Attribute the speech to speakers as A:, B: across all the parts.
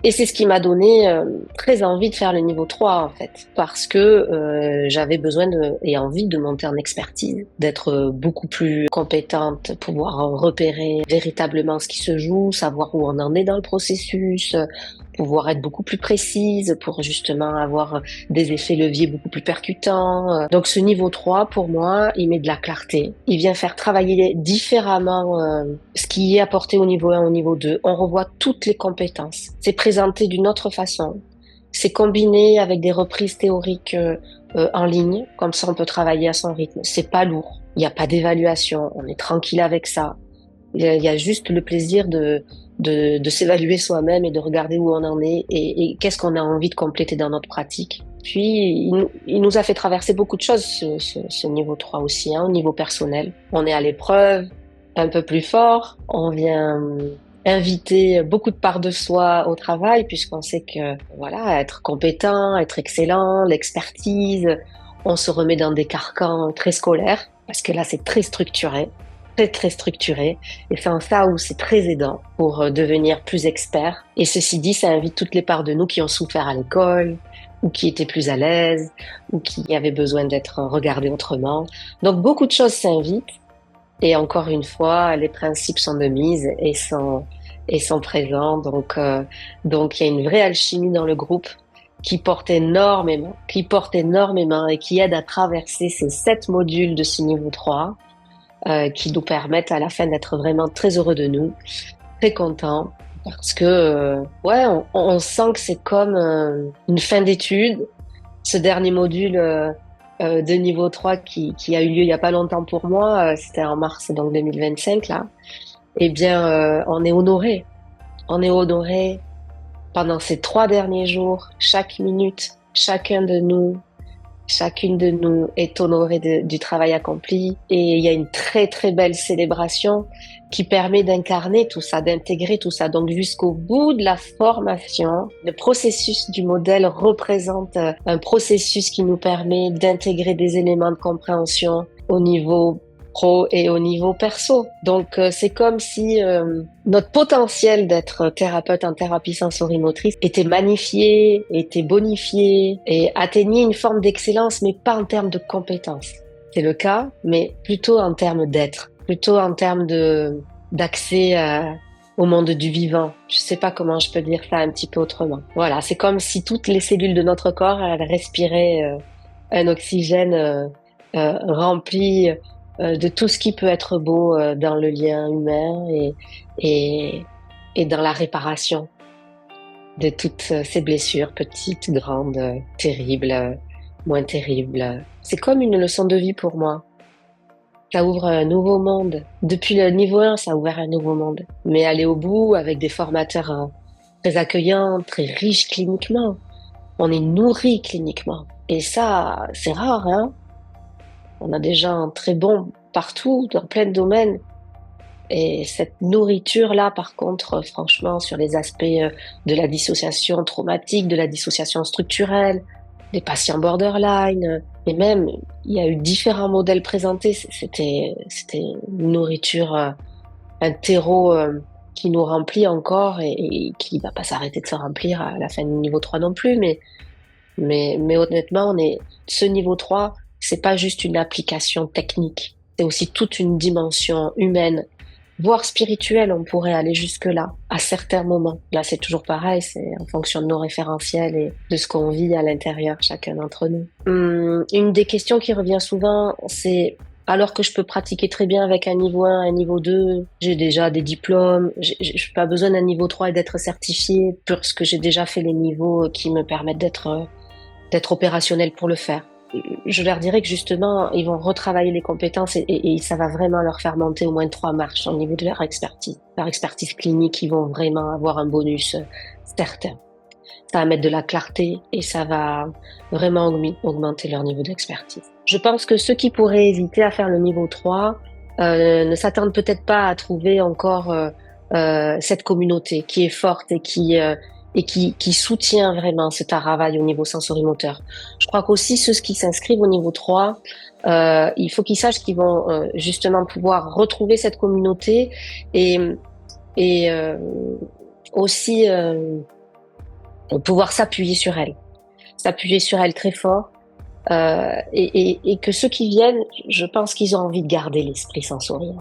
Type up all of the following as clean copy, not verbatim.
A: Et c'est ce qui m'a donné très envie de faire le niveau 3 en fait, parce que j'avais besoin et envie de monter en expertise, d'être beaucoup plus compétente, pouvoir repérer véritablement ce qui se joue, savoir où on en est dans le processus, pouvoir être beaucoup plus précise pour justement avoir des effets leviers beaucoup plus percutants. Donc ce niveau 3, pour moi, il met de la clarté. Il vient faire travailler différemment ce qui est apporté au niveau 1, au niveau 2. On revoit toutes les compétences. C'est présenté d'une autre façon. C'est combiné avec des reprises théoriques en ligne. Comme ça, on peut travailler à son rythme. C'est pas lourd. Il n'y a pas d'évaluation. On est tranquille avec ça. Il y a juste le plaisir de s'évaluer soi-même et de regarder où on en est et qu'est-ce qu'on a envie de compléter dans notre pratique. Puis, il nous a fait traverser beaucoup de choses, ce niveau 3 aussi, hein, au niveau personnel. On est à l'épreuve, un peu plus fort, on vient inviter beaucoup de parts de soi au travail, puisqu'on sait que, voilà, être compétent, être excellent, l'expertise, on se remet dans des carcans très scolaires, parce que là, c'est très structuré, très structuré. Et c'est en ça où c'est très aidant pour devenir plus expert. Et ceci dit, ça invite toutes les parts de nous qui ont souffert à l'école, ou qui étaient plus à l'aise, ou qui avaient besoin d'être regardés autrement. Donc beaucoup de choses s'invitent. Et encore une fois, les principes sont de mise et sont présents. Donc il y a une vraie alchimie dans le groupe qui porte énormément et qui aide à traverser ces 7 modules de ce niveau 3 qui nous permettent à la fin d'être vraiment très heureux de nous, très contents, parce que ouais, on sent que c'est comme une fin d'études. Ce dernier module de niveau 3 qui a eu lieu il y a pas longtemps pour moi, c'était en mars donc 2025 là. Eh bien, on est honoré pendant ces 3 derniers jours, chaque minute, chacune de nous est honorée du travail accompli et il y a une très belle célébration qui permet d'incarner tout ça, d'intégrer tout ça. Donc jusqu'au bout de la formation, le processus du modèle représente un processus qui nous permet d'intégrer des éléments de compréhension au niveau pro et au niveau perso. Donc c'est comme si notre potentiel d'être thérapeute en thérapie sensorimotrice était magnifié, était bonifié et atteignait une forme d'excellence, mais pas en termes de compétences. C'est le cas, mais plutôt en termes d'être, plutôt en termes de d'accès au monde du vivant. Je sais pas comment je peux dire ça un petit peu autrement. Voilà, c'est comme si toutes les cellules de notre corps elles respiraient un oxygène rempli de tout ce qui peut être beau dans le lien humain et, et dans la réparation de toutes ces blessures, petites, grandes, terribles, moins terribles. C'est comme une leçon de vie pour moi. Ça ouvre un nouveau monde. Depuis le niveau 1, ça a ouvert un nouveau monde. Mais aller au bout avec des formateurs très accueillants, très riches cliniquement. On est nourri cliniquement. Et ça, c'est rare, hein. On a des gens très bons partout, dans plein de domaines. Et cette nourriture-là, par contre, franchement, sur les aspects de la dissociation traumatique, de la dissociation structurelle, des patients borderline, et même, il y a eu différents modèles présentés. C'était une nourriture, un terreau qui nous remplit encore et qui va pas s'arrêter de se remplir à la fin du niveau 3 non plus. Mais honnêtement, ce niveau 3, c'est pas juste une application technique. C'est aussi toute une dimension humaine, voire spirituelle, on pourrait aller jusque-là, à certains moments. Là, c'est toujours pareil, c'est en fonction de nos référentiels et de ce qu'on vit à l'intérieur, chacun d'entre nous. Une des questions qui revient souvent, c'est alors que je peux pratiquer très bien avec un niveau 1, un niveau 2, j'ai déjà des diplômes, j'ai pas besoin d'un niveau 3 et d'être certifié parce que j'ai déjà fait les niveaux qui me permettent d'être opérationnel pour le faire. Je leur dirais que justement, ils vont retravailler les compétences et ça va vraiment leur faire monter au moins 3 marches au niveau de leur expertise. Leur expertise clinique, ils vont vraiment avoir un bonus certain. Ça va mettre de la clarté et ça va vraiment augmenter leur niveau d'expertise. Je pense que ceux qui pourraient hésiter à faire le niveau 3 ne s'attendent peut-être pas à trouver encore cette communauté qui est forte et qui soutient vraiment ce travail au niveau sensorimoteur. Je crois qu'aussi ceux qui s'inscrivent au niveau 3, il faut qu'ils sachent qu'ils vont justement pouvoir retrouver cette communauté et aussi pouvoir s'appuyer sur elle très fort. Et que ceux qui viennent, je pense qu'ils ont envie de garder l'esprit sensoriel.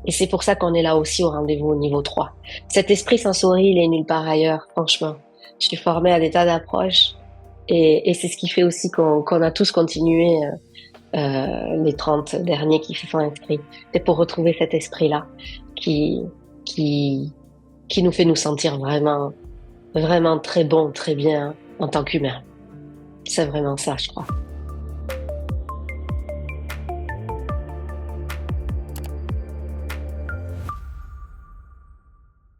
A: Et c'est pour ça qu'on est là aussi au rendez-vous au niveau 3. Cet esprit sensoriel, il est nulle part ailleurs, franchement. Je suis formée à des tas d'approches et c'est ce qui fait aussi qu'on a tous continué les 30 derniers qui se sont inscrits. C'est pour retrouver cet esprit-là qui, qui, qui nous fait nous sentir vraiment, vraiment très bon, très bien en tant qu'humain. C'est vraiment ça, je crois.